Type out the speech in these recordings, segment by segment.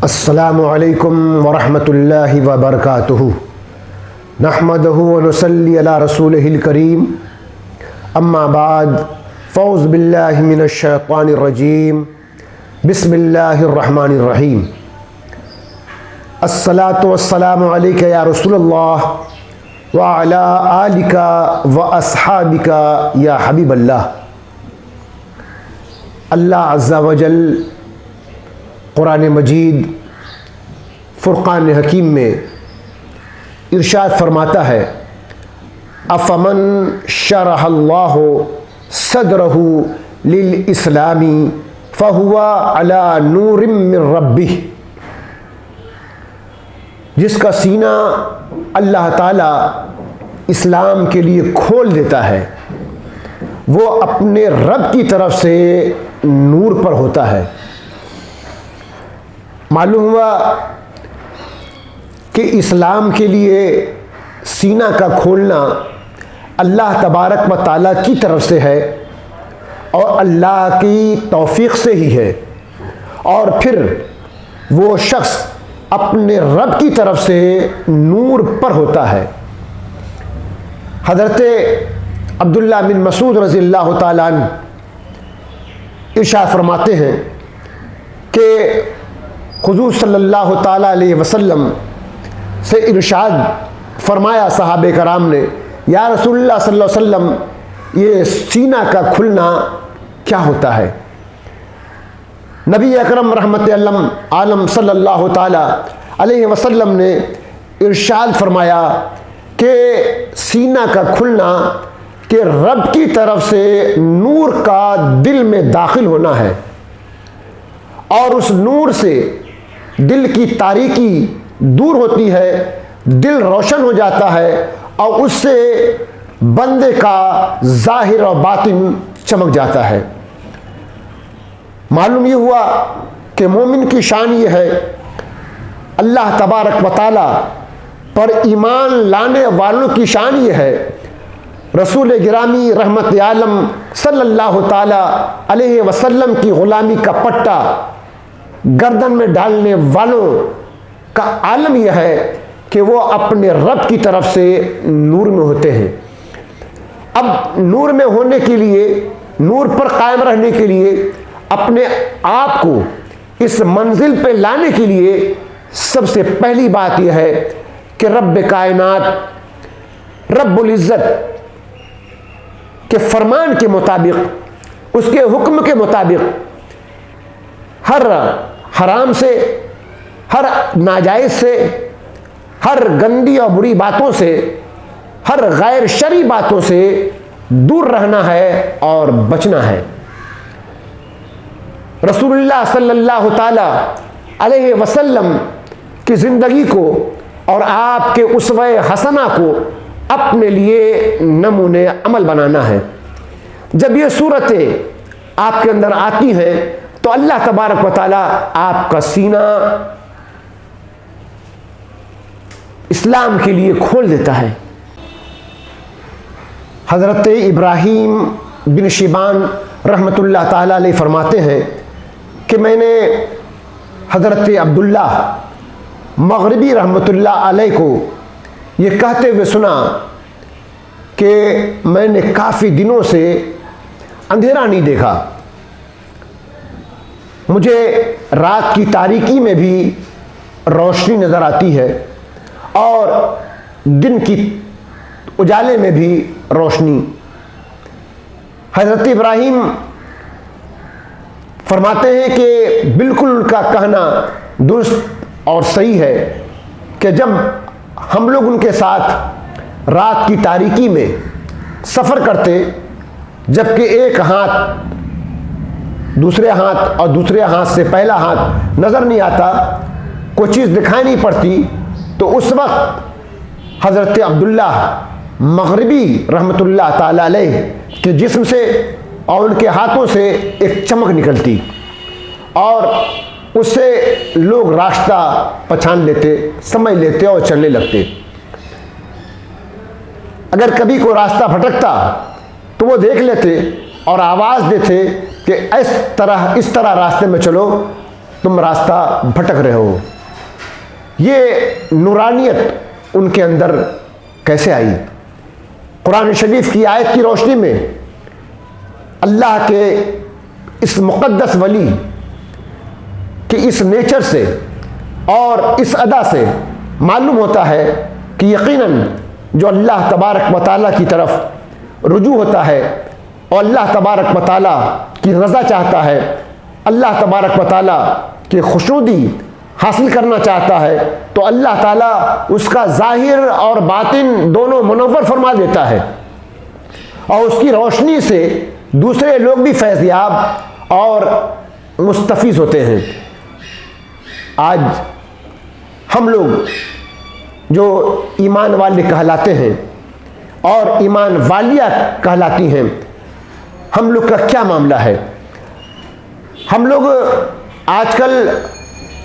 अस्सलामु अलैकुम वरहमतुल्लाहि वबरकातुहू। नहमदहू व नुसल्ली अला रसूलिहिल करीम। अम्मा बाद फ़ौज़ बिल्लाहि मिनश शैतानिर रजीम। बिस्मिल्लाहिर रहमानिर रहीम। अस्सलातु वस्सलामु अलैका या रसूलल्लाह व अला आलिका व अस्हाबिका या हबीबल्लाह। अल्लाह अज़्ज़ा व जल कुरान मजीद फ़ुरक़ान हकीम में इरशाद फरमाता है, अफ़मन शरहल्लाहु सदरहु लिल इस्लामी फ़हुवा अला नूरिम मिन रब्बिह। जिसका सीना अल्लाह ताला इस्लाम के लिए खोल देता है वो अपने रब की तरफ से नूर पर होता है। मालूम हुआ कि इस्लाम के लिए सीना का खोलना अल्लाह तबारक व ताला की तरफ से है और अल्लाह की तौफीक से ही है, और फिर वो शख्स अपने रब की तरफ से नूर पर होता है। हज़रत अब्दुल्लाह बिन मसूद रज़ियल्लाहु ताला अन्हु इरशाद फरमाते हैं कि हुज़ूर सल्लल्लाहु ताला अलैहि वसल्लम से इरशाद फरमाया सहाबे कराम ने, या रसूलुल्लाह सल्लल्लाहु अलैहि वसल्लम ये सीना का खुलना क्या होता है? नबी अकरम रहमत आलम सल्लल्लाहु ताला अलैहि वसल्लम ने इरशाद फरमाया कि सीना का खुलना कि रब की तरफ से नूर का दिल में दाखिल होना है और उस नूर से दिल की तारीकी दूर होती है, दिल रोशन हो जाता है और उससे बंदे का जाहिर और बातिन चमक जाता है। मालूम ये हुआ कि मोमिन की शान ये है, अल्लाह तबारक व तआला पर ईमान लाने वालों की शान ये है, रसूल गिरामी रहमत आलम सल्लल्लाहु ताला अलैहि वसल्लम की ग़ुलामी का पट्टा गर्दन में डालने वालों का आलम यह है कि वो अपने रब की तरफ से नूर में होते हैं। अब नूर में होने के लिए, नूर पर कायम रहने के लिए, अपने आप को इस मंजिल पे लाने के लिए सबसे पहली बात यह है कि रब कायनात, रब्बुल इज़्ज़त के फरमान के मुताबिक, उसके हुक्म के मुताबिक हर हराम से, हर नाजायज़ से, हर गंदी और बुरी बातों से, हर गैर शरई बातों से दूर रहना है और बचना है। रसूलुल्लाह सल्लल्लाहु ताला अलैहि वसल्लम की ज़िंदगी को और आपके उसवे हसना को अपने लिए नमूने अमल बनाना है। जब ये सूरतें आपके अंदर आती हैं तो अल्लाह तबारक व तआला आपका सीना इस्लाम के लिए खोल देता है। हज़रत इब्राहीम बिन शिबान रहमतुल्लाह ताला अलैह फरमाते हैं कि मैंने हज़रत अब्दुल्लाह मग़रिबी रहमतुल्लाह अलैह को ये कहते हुए सुना कि मैंने काफ़ी दिनों से अंधेरा नहीं देखा, मुझे रात की तारीकी में भी रोशनी नज़र आती है और दिन की उजाले में भी रोशनी। हज़रत इब्राहीम फरमाते हैं कि बिल्कुल उनका कहना दुरुस्त और सही है कि जब हम लोग उनके साथ रात की तारीकी में सफ़र करते, जबकि एक हाथ दूसरे हाथ और दूसरे हाथ से पहला हाथ नज़र नहीं आता, कोई चीज़ दिखाई नहीं पड़ती, तो उस वक्त हज़रत अब्दुल्लाह मग़रिबी रहमतुल्लाह ताला अलैह के जिस्म से और उनके हाथों से एक चमक निकलती और उससे लोग रास्ता पहचान लेते, समझ लेते और चलने लगते। अगर कभी कोई रास्ता भटकता तो वो देख लेते और आवाज़ देते कि इस तरह रास्ते में चलो, तुम रास्ता भटक रहे हो। ये नूरानियत उनके अंदर कैसे आई? कुरान शरीफ की आयत की रोशनी में अल्लाह के इस मुक़द्दस वली के इस नेचर से और इस अदा से मालूम होता है कि यकीनन जो अल्लाह तबारक व तआला की तरफ रुजू होता है और अल्लाह तबारक व तआला की रज़ा चाहता है, अल्लाह तबारक व तआला की खुशनुदी हासिल करना चाहता है, तो अल्लाह ताला उसका ज़ाहिर और बातिन दोनों मुनव्वर फरमा देता है और उसकी रोशनी से दूसरे लोग भी फैज़याब और मुस्तफ़ीज़ होते हैं। आज हम लोग जो ईमान वाले कहलाते हैं और ईमान वालिया कहलाती हैं, हम लोग का क्या मामला है? हम लोग आजकल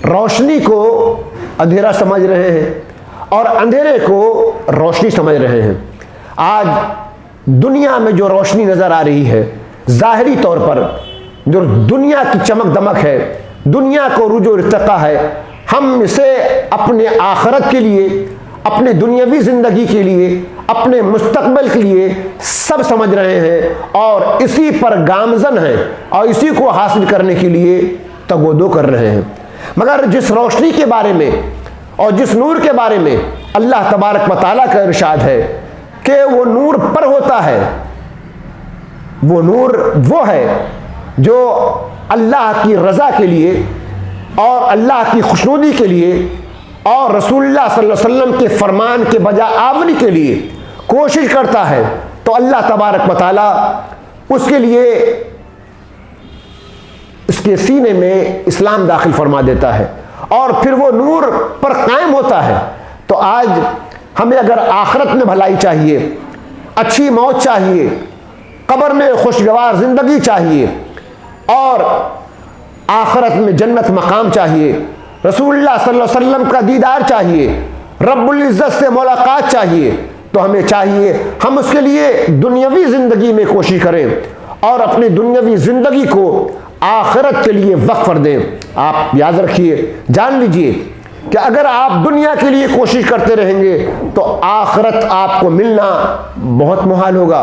रोशनी को अंधेरा समझ रहे हैं और अंधेरे को रोशनी समझ रहे हैं। आज दुनिया में जो रोशनी नज़र आ रही है, ज़ाहिरी तौर पर जो दुनिया की चमक दमक है, दुनिया को रुजू इर्तिक़ा है, हम इसे अपने आखिरत के लिए, अपने दुनियावी ज़िंदगी के लिए, अपने मुस्तकबिल के लिए सब समझ रहे हैं और इसी पर गामज़न हैं और इसी को हासिल करने के लिए तगोदो कर रहे हैं। मगर जिस रोशनी के बारे में और जिस नूर के बारे में अल्लाह तबारक व तआला का इरशाद है कि वो नूर पर होता है, वो नूर वो है जो अल्लाह की रज़ा के लिए और अल्लाह की खुशनुदी के लिए और रसूलुल्लाह सल्लल्लाहु अलैहि वसल्लम के फरमान के बजा आवरी के लिए कोशिश करता है, तो अल्लाह तबारक व तआला उसके लिए इसके सीने में इस्लाम दाखिल फरमा देता है और फिर वो नूर पर कायम होता है। तो आज हमें अगर आखिरत में भलाई चाहिए, अच्छी मौत चाहिए, कब्र में खुशगवार ज़िंदगी चाहिए और आखिरत में जन्नत मकाम चाहिए, रसूलुल्लाह सल्लल्लाहु अलैहि वसल्लम का दीदार चाहिए, रब्बुल इज़्ज़त से मुलाकात चाहिए, तो हमें चाहिए हम उसके लिए दुनियावी ज़िंदगी में कोशिश करें और अपनी दुनियावी ज़िंदगी को आखिरत के लिए वक्फ कर दें। आप याद रखिए, जान लीजिए कि अगर आप दुनिया के लिए कोशिश करते रहेंगे तो आखिरत आपको मिलना बहुत मुहाल होगा,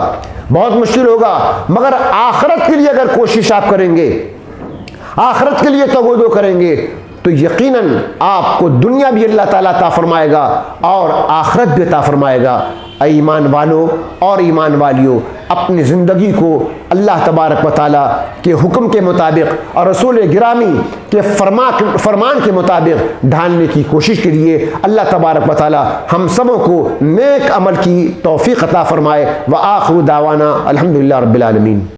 बहुत मुश्किल होगा। मगर आखिरत के लिए अगर कोशिश आप करेंगे, आखिरत के लिए तगोदो करेंगे, तो यकीनन आपको दुनिया भी अल्लाह ताला अता फरमाएगा और आखिरत भी अता फरमाएगा। ईमान वालों और ईमान वालियों, अपनी ज़िंदगी को अल्लाह तबारक व तआला के हुक्म के मुताबिक और रसूल गिरामी के फरमान के मुताबिक ढालने की कोशिश कीजिए। अल्लाह तबारक व तआला हम सबों को नेक अमल की तौफीक अता फरमाए। व आखिरु दावाना अल्हम्दुलिल्लाह रब्बिल आलमीन।